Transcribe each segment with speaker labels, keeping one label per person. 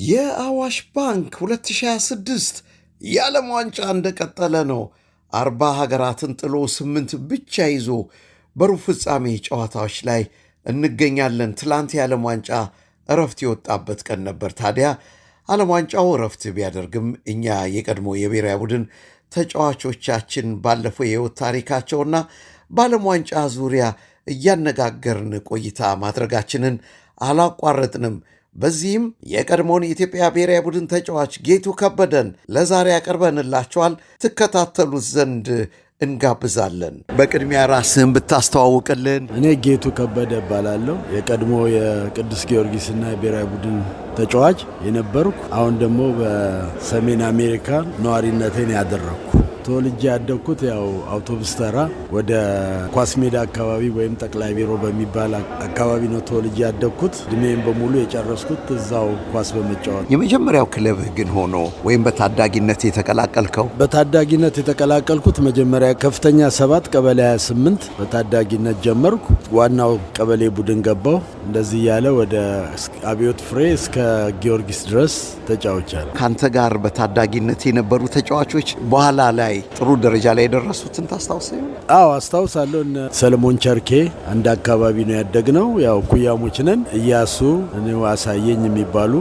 Speaker 1: የአዋሽ ባንክ 2026 የዓለም ዋንጫ እንደቀጠለ ነው። 40 ሀገራትን ጥሎ 8 ብቻ ይዞ በሩብ ፍጻሜ ጨዋታዎች ላይ እንገኛለን። ትላንት የዓለም ዋንጫ እረፍት የወጣበት ቀን ነበር። ታዲያ ዓለም ዋንጫው እረፍት ቢያደርግም እኛ የቀድሞ የብሔራዊ ቡድን ተጫዋቾቻችን ባለፈው የህይወት ታሪካቸውና በዓለም ዋንጫ ዙሪያ እያነጋገርን ቆይታ ማድረጋችንን አላቋረጥንም። በዚህም የቀድሞውን የኢትዮጵያ ብሔራዊ ቡድን ተጫዋች ጌቱ ከበደን ለዛሬ ያቀርበንላችኋል። ትከታተሉት ዘንድ እንጋብዛለን። በቅድሚያ ራስህን ብታስተዋውቅልን።
Speaker 2: እኔ ጌቱ ከበደ እባላለሁ። የቀድሞ የቅዱስ ጊዮርጊስና የብሔራዊ ቡድን ተጫዋች የነበርኩ፣ አሁን ደግሞ በሰሜን አሜሪካ ነዋሪነቴን ያደረግኩ። ተወልጄ ያደግኩት ያው አውቶቡስ ተራ ወደ ኳስ ሜዳ አካባቢ ወይም ጠቅላይ ቢሮ በሚባል አካባቢ ነው ተወልጄ ያደግኩት። እድሜን በሙሉ የጨረስኩት እዛው ኳስ በመጫወት።
Speaker 1: የመጀመሪያው ክለብህ ግን ሆኖ ወይም በታዳጊነት የተቀላቀልከው?
Speaker 2: በታዳጊነት የተቀላቀልኩት መጀመሪያ ከፍተኛ 7 ቀበሌ 28 በታዳጊነት ጀመርኩ። ዋናው ቀበሌ ቡድን ገባው። እንደዚህ ያለ ወደ አብዮት ፍሬ እስከ ጊዮርጊስ ድረስ ተጫውቻለሁ።
Speaker 1: ካንተ ጋር በታዳጊነት የነበሩ ተጫዋቾች በኋላ ላይ ጥሩ ደረጃ ላይ የደረሱትን ታስታውሳለህ?
Speaker 2: አዎ አስታውሳለሁ። ሰለሞን ቸርኬ አንድ አካባቢ ነው ያደግነው። ያው ኩያሞች ነን። እያሱ እኔው አሳየኝ የሚባሉ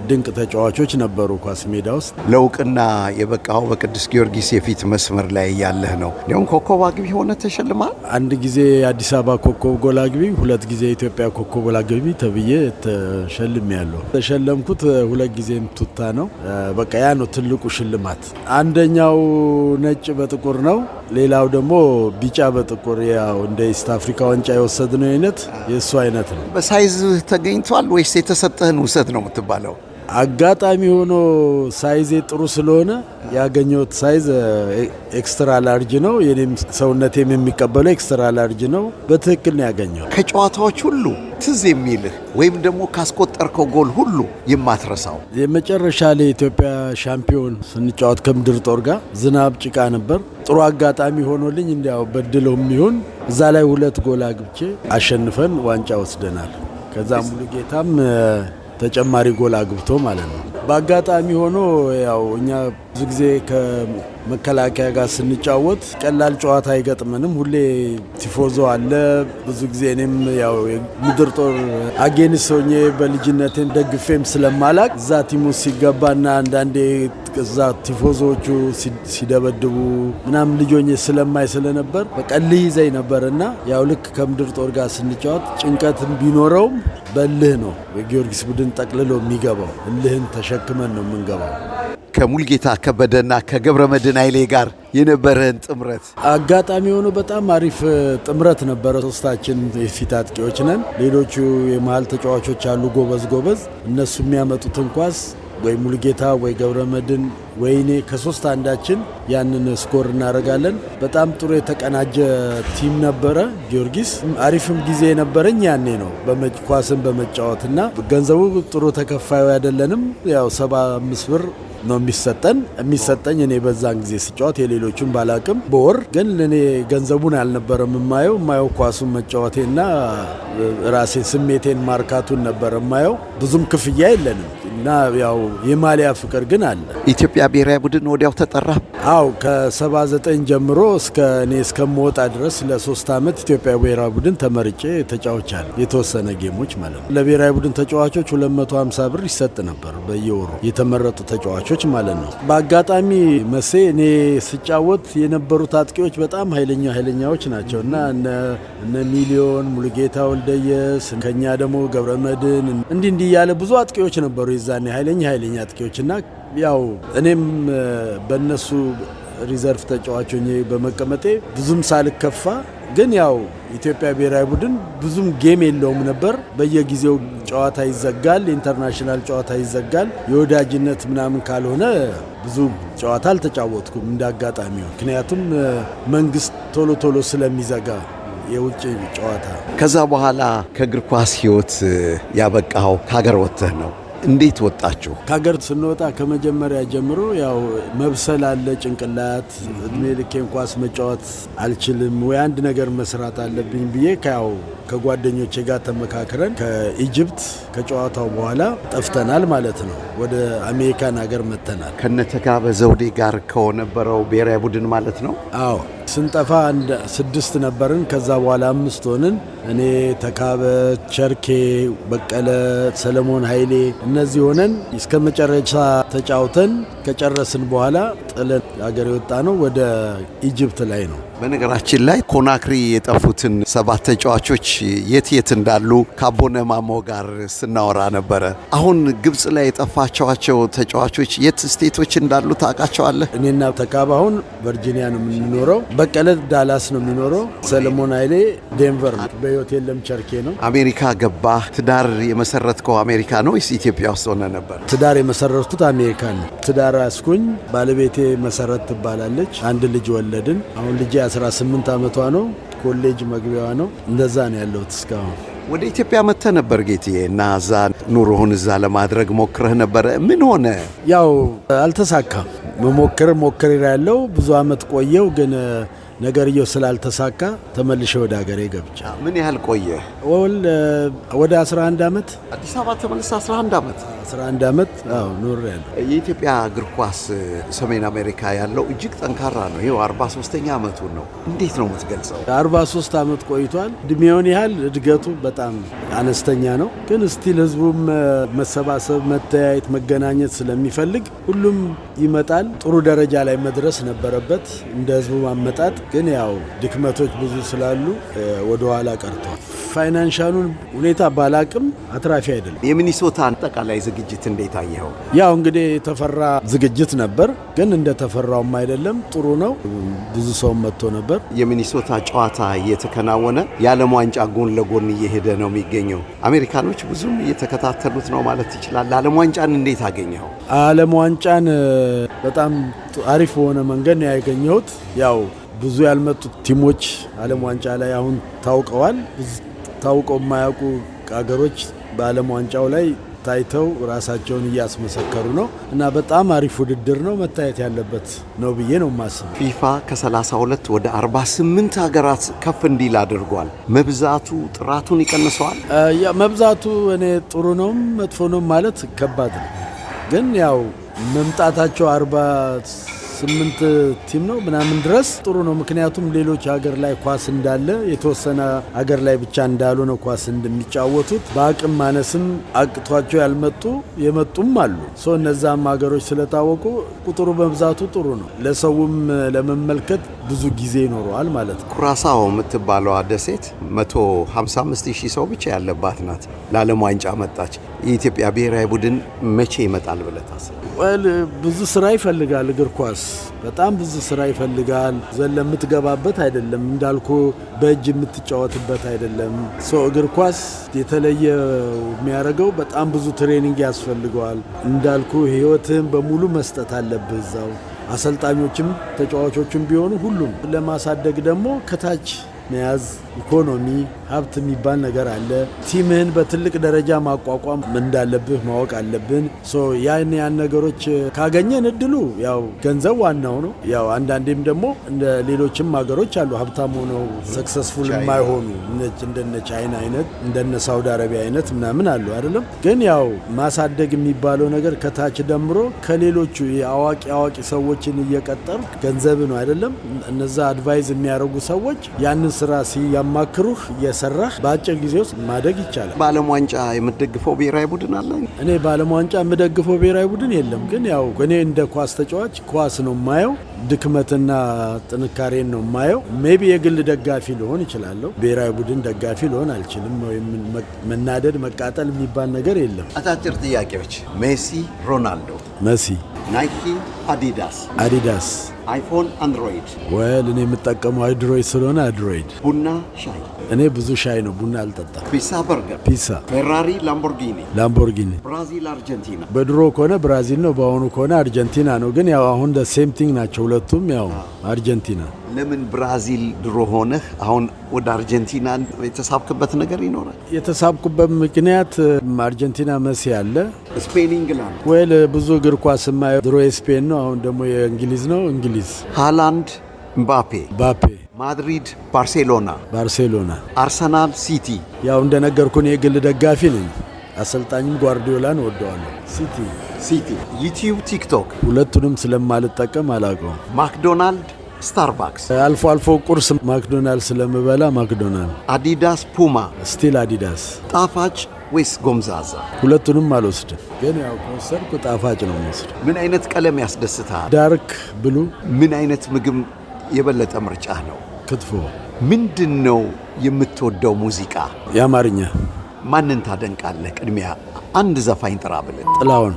Speaker 2: ድንቅ ተጫዋቾች ነበሩ ኳስ ሜዳ ውስጥ።
Speaker 1: ለውቅና የበቃው በቅዱስ ጊዮርጊስ የፊት መስመር ላይ ያለህ ነው። እንዲያውም ኮከብ አግቢ ሆነ ተሸልማል።
Speaker 2: አንድ ጊዜ አዲስ አበባ ኮከብ ጎል አግቢ፣ 2 ጊዜ ኢትዮጵያ ኮከብ ጎል አግቢ ተብዬ ተሸልሜያለሁ። ተሸለምኩት 2 ጊዜም ቱታ ነው። በቃ ያ ነው ትልቁ ሽልማት። አንደኛው ነጭ በጥቁር ነው። ሌላው ደግሞ ቢጫ በጥቁር፣ ያው እንደ ኢስት አፍሪካ ዋንጫ የወሰድነው አይነት የእሱ አይነት ነው።
Speaker 1: በሳይዝ ተገኝቷል ወይስ የተሰጠህን ውሰድ ነው የምትባለው?
Speaker 2: አጋጣሚ ሆኖ ሳይዜ ጥሩ ስለሆነ ያገኘሁት ሳይዝ ኤክስትራ ላርጅ ነው። የኔም ሰውነቴም የሚቀበለው ኤክስትራ ላርጅ ነው። በትክክል ነው ያገኘው።
Speaker 1: ከጨዋታዎች ሁሉ ትዝ የሚልህ ወይም ደግሞ ካስቆጠርከው ጎል ሁሉ የማትረሳው?
Speaker 2: የመጨረሻ ላይ ኢትዮጵያ ሻምፒዮን ስንጫወት ከምድር ጦር ጋር ዝናብ ጭቃ ነበር። ጥሩ አጋጣሚ ሆኖልኝ እንዲያው በድሎም ይሁን እዛ ላይ 2 ጎል አግብቼ አሸንፈን ዋንጫ ወስደናል። ከዛ ሙሉ ጌታም ተጨማሪ ጎል አግብቶ ማለት ነው። በአጋጣሚ ሆኖ ያው እኛ ብዙ ጊዜ ከመከላከያ ጋር ስንጫወት ቀላል ጨዋታ አይገጥመንም። ሁሌ ቲፎዞ አለ። ብዙ ጊዜ እኔም ያው ምድር ጦር አጌንስ ሆኜ በልጅነቴን ደግፌም ስለማላቅ እዛ ቲሙ ሲገባና አንዳንዴ እዛ ቲፎዞቹ ሲደበድቡ ምናምን ልጆኜ ስለማይ ስለነበር በቀልህ ይዘኝ ነበርና ያው ልክ ከምድር ጦር ጋር ስንጫወት ጭንቀትም ቢኖረውም በልህ ነው የጊዮርጊስ ቡድን ጠቅልሎ የሚገባው። እልህን ተሸክመን ነው የምንገባው።
Speaker 1: ከሙልጌታ ከበደና ከገብረ መድን ኃይሌ ጋር የነበረን ጥምረት?
Speaker 2: አጋጣሚ ሆኖ በጣም አሪፍ ጥምረት ነበረ። ሶስታችን የፊት አጥቂዎች ነን። ሌሎቹ የመሃል ተጫዋቾች አሉ ጎበዝ። እነሱ የሚያመጡትን ኳስ ወይ ሙልጌታ ወይ ገብረ መድን ወይ እኔ ከሶስት አንዳችን ያንን ስኮር እናደርጋለን። በጣም ጥሩ የተቀናጀ ቲም ነበረ ጊዮርጊስ። አሪፍም ጊዜ የነበረኝ ያኔ ነው ኳስን በመጫወትና ገንዘቡ ጥሩ ተከፋዩ አይደለንም። ያው 75 ብር ነው የሚሰጠኝ። እኔ በዛን ጊዜ ስጫወት የሌሎቹን ባላቅም በወር ግን ለኔ ገንዘቡን አልነበረም የማየው ኳሱን መጫወቴና ራሴ ስሜቴን ማርካቱን ነበር የማየው። ብዙም ክፍያ የለንም እና ያው የማሊያ ፍቅር ግን አለ።
Speaker 1: ኢትዮጵያ ብሔራዊ ቡድን ወዲያው ተጠራ?
Speaker 2: አው ከ79 ጀምሮ እኔ እስከምወጣ ድረስ ለ3 ዓመት ኢትዮጵያ ብሔራዊ ቡድን ተመርጬ ተጫውቻለሁ። የተወሰነ ጌሞች ማለት ነው። ለብሔራዊ ቡድን ተጫዋቾች 250 ብር ይሰጥ ነበር በየወሩ የተመረጡ ተጫዋቾች ማለት ነው። በአጋጣሚ መሴ እኔ ስጫወት የነበሩት አጥቂዎች በጣም ኃይለኛዎች ናቸው እና እነ ሚሊዮን ሙሉጌታ ወልደየስ፣ ከኛ ደግሞ ገብረ መድን እንዲህ ያለ ብዙ አጥቂዎች ነበሩ የዛኔ ኃይለኛ አጥቂዎችና ያው እኔም በእነሱ ሪዘርቭ ተጫዋቾኝ በመቀመጤ ብዙም ሳልከፋ ግን ያው ኢትዮጵያ ብሔራዊ ቡድን ብዙም ጌም የለውም ነበር። በየጊዜው ጨዋታ ይዘጋል፣ ኢንተርናሽናል ጨዋታ ይዘጋል። የወዳጅነት ምናምን ካልሆነ ብዙ ጨዋታ አልተጫወትኩም እንዳጋጣሚ። ምክንያቱም መንግስት ቶሎ ስለሚዘጋ የውጭ ጨዋታ።
Speaker 1: ከዛ በኋላ ከእግር ኳስ ህይወት ያበቃው ከሀገር ወጥተህ ነው? እንዴት ወጣችሁ?
Speaker 2: ከሀገር ስንወጣ ከመጀመሪያ ጀምሮ ያው መብሰል አለ ጭንቅላት። እድሜ ልኬን ኳስ መጫወት አልችልም ወይ አንድ ነገር መስራት አለብኝ ብዬ ያው ከጓደኞቼ ጋር ተመካክረን ከኢጅፕት ከጨዋታው በኋላ ጠፍተናል ማለት ነው። ወደ አሜሪካን ሀገር መጥተናል።
Speaker 1: ከነተካበ ዘውዴ ጋር ከነበረው ብሔራዊ ቡድን ማለት ነው?
Speaker 2: አዎ ስንጠፋ 6 ነበርን። ከዛ በኋላ 5 ሆንን። እኔ፣ ተካበ፣ ቸርኬ፣ በቀለ፣ ሰለሞን ኃይሌ እነዚህ ሆነን እስከ መጨረሻ ተጫውተን ከጨረስን በኋላ ጥለን ሀገር የወጣ ነው ወደ ኢጅፕት ላይ ነው።
Speaker 1: በነገራችን ላይ ኮናክሪ የጠፉትን 7 ተጫዋቾች የት እንዳሉ ከአቦነ ማሞ ጋር ስናወራ ነበረ። አሁን ግብጽ ላይ የጠፋቸዋቸው ተጫዋቾች የት ስቴቶች እንዳሉ ታውቃቸዋለህ?
Speaker 2: እኔና ተካባ አሁን ቨርጂኒያ ነው የምንኖረው። በቀለ ዳላስ ነው የሚኖረው። ሰለሞን ኃይሌ ዴንቨር ነው። በህይወት የለም ቸርኬ ነው።
Speaker 1: አሜሪካ ገባህ። ትዳር የመሰረትከው አሜሪካ ነው ወይስ ኢትዮጵያ ውስጥ ሆነ ነበር?
Speaker 2: ትዳር የመሰረትኩት አሜሪካ ነው። ትዳር አስኩኝ። ባለቤቴ መሰረት ትባላለች። አንድ ልጅ ወለድን። አሁን ልጄ 18 ዓመቷ ነው። ኮሌጅ መግቢያዋ ነው። እንደዛ ነው ያለሁት እስካሁን።
Speaker 1: ወደ ኢትዮጵያ መጥተህ ነበር ጌትዬ እና እዛ ኑሮህን እዛ ለማድረግ ሞክረህ ነበረ። ምን ሆነ?
Speaker 2: ያው አልተሳካም። ሞክር ያለው ብዙ አመት ቆየው ግን ነገርየው ስላልተሳካ ተመልሼ ወደ ሀገሬ ገብቻ።
Speaker 1: ምን ያህል ቆየህ?
Speaker 2: ወደ 11 ዓመት
Speaker 1: አዲስ አበባ ተመልሰህ 11 ዓመት
Speaker 2: 11 ዓመት ኖሬያለሁ።
Speaker 1: የኢትዮጵያ እግር ኳስ ሰሜን አሜሪካ ያለው እጅግ ጠንካራ ነው። ይኸው 43ኛ ዓመቱን ነው። እንዴት ነው የምትገልጸው?
Speaker 2: 43 ዓመት ቆይቷል። እድሜውን ያህል እድገቱ በጣም አነስተኛ ነው። ግን ስቲል ህዝቡም መሰባሰብ፣ መተያየት፣ መገናኘት ስለሚፈልግ ሁሉም ይመጣል። ጥሩ ደረጃ ላይ መድረስ ነበረበት እንደ ህዝቡ ማመጣጥ። ግን ያው ድክመቶች ብዙ ስላሉ ወደ ኋላ ቀርቷል። ፋይናንሻሉን ሁኔታ ባላቅም አትራፊ አይደለም።
Speaker 1: የሚኒሶታ አጠቃላይ ዝግጅት እንዴት አየኸው?
Speaker 2: ያው እንግዲህ የተፈራ ዝግጅት ነበር፣ ግን እንደተፈራውም አይደለም። ጥሩ ነው። ብዙ ሰው መጥቶ ነበር።
Speaker 1: የሚኒሶታ ጨዋታ እየተከናወነ የዓለም ዋንጫ ጎን ለጎን እየሄደ ነው የሚገኘው። አሜሪካኖች ብዙም እየተከታተሉት ነው ማለት ይችላል። ዓለም ዋንጫን እንዴት አገኘኸው?
Speaker 2: ዓለም ዋንጫን በጣም አሪፍ በሆነ መንገድ ነው ያገኘሁት። ያው ብዙ ያልመጡት ቲሞች ዓለም ዋንጫ ላይ አሁን ታውቀዋል። ታውቀው የማያውቁ አገሮች በዓለም ዋንጫው ላይ ታይተው ራሳቸውን እያስመሰከሩ ነው እና በጣም አሪፍ ውድድር ነው። መታየት ያለበት ነው ብዬ ነው የማስበው።
Speaker 1: ፊፋ ከ32 ወደ 48 ሀገራት ከፍ እንዲል አድርጓል። መብዛቱ ጥራቱን ይቀንሰዋል?
Speaker 2: መብዛቱ እኔ ጥሩ ነው መጥፎ ነው ማለት ከባድ ነው። ግን ያው መምጣታቸው 48 ቲም ነው ምናምን ድረስ ጥሩ ነው። ምክንያቱም ሌሎች ሀገር ላይ ኳስ እንዳለ የተወሰነ ሀገር ላይ ብቻ እንዳልሆነ ኳስ እንደሚጫወቱት በአቅም ማነስም አቅቷቸው ያልመጡ የመጡም አሉ። እነዛም ሀገሮች ስለታወቁ ቁጥሩ መብዛቱ ጥሩ ነው። ለሰውም ለመመልከት ብዙ ጊዜ ይኖረዋል ማለት ነው።
Speaker 1: ኩራሳው የምትባለው ደሴት 155,000 ሰው ብቻ ያለባት ናት። ለዓለም ዋንጫ መጣች። የኢትዮጵያ ብሔራዊ ቡድን መቼ ይመጣል ብለህ ታስባለህ?
Speaker 2: ብዙ ስራ ይፈልጋል። እግር ኳስ በጣም ብዙ ስራ ይፈልጋል። የምትገባበት አይደለም፣ እንዳልኩ በእጅ የምትጫወትበት አይደለም። እግር ኳስ የተለየ የሚያደርገው በጣም ብዙ ትሬኒንግ ያስፈልገዋል። እንዳልኩ ህይወትህን በሙሉ መስጠት አለብህ እዛው። አሰልጣኞችም ተጫዋቾችም ቢሆኑ ሁሉም ለማሳደግ ደግሞ ከታች መያዝ ኢኮኖሚ ሀብት የሚባል ነገር አለ። ቲምህን በትልቅ ደረጃ ማቋቋም እንዳለብህ ማወቅ አለብን። ያን ነገሮች ካገኘን እድሉ ያው ገንዘብ ዋናው ነው። ያው አንዳንዴም ደግሞ እንደ ሌሎችም ሀገሮች አሉ ሀብታም ሆነው ሰክሰስፉል የማይሆኑ እንደነ ቻይና አይነት እንደነ ሳውዲ አረቢያ አይነት ምናምን አሉ አይደለም። ግን ያው ማሳደግ የሚባለው ነገር ከታች ደምሮ ከሌሎቹ አዋቂ ሰዎችን እየቀጠሩ ገንዘብ ነው አይደለም። እነዛ አድቫይዝ የሚያደርጉ ሰዎች ያንን ስራ ሲያማክሩህ እየሰራህ በአጭር ጊዜ ውስጥ ማደግ ይቻላል።
Speaker 1: በዓለም ዋንጫ የምትደግፈው ብሔራዊ ቡድን አለ?
Speaker 2: እኔ በዓለም ዋንጫ የምደግፈው ብሔራዊ ቡድን የለም። ግን ያው እኔ እንደ ኳስ ተጫዋች ኳስ ነው የማየው፣ ድክመትና ጥንካሬን ነው የማየው። ሜቢ የግል ደጋፊ ልሆን እችላለሁ፣ ብሔራዊ ቡድን ደጋፊ ልሆን አልችልም። ወይም መናደድ መቃጠል የሚባል ነገር የለም።
Speaker 1: አጫጭር ጥያቄዎች። ሜሲ ሮናልዶ?
Speaker 2: መሲ።
Speaker 1: ናይኪ አዲዳስ?
Speaker 2: አዲዳስ።
Speaker 1: አይፎን፣ አንድሮይድ?
Speaker 2: ወል እኔ የምጠቀመው አንድሮይድ ስለሆነ አንድሮይድ።
Speaker 1: ቡና፣ ሻይ?
Speaker 2: እኔ ብዙ ሻይ ነው፣ ቡና አልጠጣም።
Speaker 1: ፒሳ፣ በርገር?
Speaker 2: ፒሳ።
Speaker 1: ፌራሪ፣ ላምቦርጊኒ?
Speaker 2: ላምቦርጊኒ።
Speaker 1: ብራዚል፣ አርጀንቲና?
Speaker 2: በድሮ ከሆነ ብራዚል ነው፣ በአሁኑ ከሆነ አርጀንቲና ነው። ግን ያው አሁን ሴም ቲንግ ናቸው ሁለቱም፣ ያው አርጀንቲና።
Speaker 1: ለምን ብራዚል ድሮ ሆነህ አሁን ወደ አርጀንቲና የተሳብክበት ነገር ይኖራል?
Speaker 2: የተሳብኩበት ምክንያት አርጀንቲና መሲ አለ።
Speaker 1: ስፔን፣ ኢንግላንድ?
Speaker 2: ወል ብዙ እግር ኳስ የማየው ድሮ የስፔን ነው፣ አሁን ደግሞ የእንግሊዝ ነው። እንግሊዝ።
Speaker 1: ሃላንድ፣ ምባፔ?
Speaker 2: ምባፔ።
Speaker 1: ማድሪድ፣ ባርሴሎና?
Speaker 2: ባርሴሎና።
Speaker 1: አርሰናል፣ ሲቲ?
Speaker 2: ያው እንደነገርኩን የግል ደጋፊ ነኝ። አሰልጣኝም ጓርዲዮላን ወደዋለሁ።
Speaker 1: ሲቲ። ዩቲዩብ፣ ቲክቶክ?
Speaker 2: ሁለቱንም ስለማልጠቀም አላውቀውም።
Speaker 1: ማክዶናልድ፣ ስታርባክስ?
Speaker 2: አልፎ አልፎ ቁርስ ማክዶናልድ ስለምበላ ማክዶናልድ።
Speaker 1: አዲዳስ፣ ፑማ?
Speaker 2: ስቲል አዲዳስ።
Speaker 1: ጣፋጭ ወይስ ጎምዛዛ?
Speaker 2: ሁለቱንም አልወስድም፣ ግን ያው ከወሰድኩ ጣፋጭ ነው የምወስድ።
Speaker 1: ምን አይነት ቀለም ያስደስታል?
Speaker 2: ዳርክ ብሉ።
Speaker 1: ምን አይነት ምግብ የበለጠ ምርጫህ ነው?
Speaker 2: ክትፎ።
Speaker 1: ምንድን ነው የምትወደው ሙዚቃ?
Speaker 2: የአማርኛ።
Speaker 1: ማንን ታደንቃለህ? ቅድሚያ አንድ ዘፋኝ ጥራ ብለን።
Speaker 2: ጥላውን።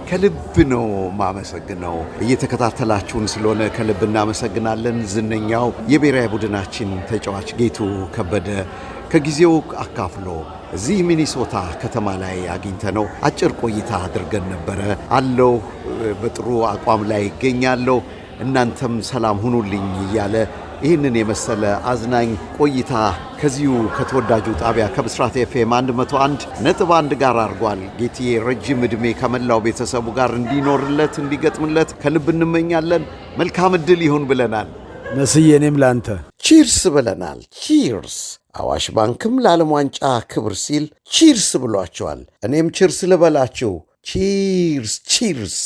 Speaker 1: ከልብ ነው ማመሰግነው። እየተከታተላችሁን ስለሆነ ከልብ እናመሰግናለን። ዝነኛው የብሔራዊ ቡድናችን ተጫዋች ጌቱ ከበደ ከጊዜው አካፍሎ እዚህ ሚኒሶታ ከተማ ላይ አግኝተነው አጭር ቆይታ አድርገን ነበረ። አለው በጥሩ አቋም ላይ ይገኛለሁ፣ እናንተም ሰላም ሁኑልኝ እያለ ይህንን የመሰለ አዝናኝ ቆይታ ከዚሁ ከተወዳጁ ጣቢያ ከብስራት ኤፍኤም 101.1 ጋር አድርጓል። ጌትዬ ረጅም ዕድሜ ከመላው ቤተሰቡ ጋር እንዲኖርለት እንዲገጥምለት ከልብ እንመኛለን። መልካም ዕድል ይሁን ብለናል።
Speaker 2: መስዬ እኔም ላንተ
Speaker 1: ቺርስ ብለናል። ቺርስ። አዋሽ ባንክም ለዓለም ዋንጫ ክብር ሲል ቺርስ ብሏቸዋል። እኔም ቺርስ ልበላችሁ። ቺርስ ቺርስ።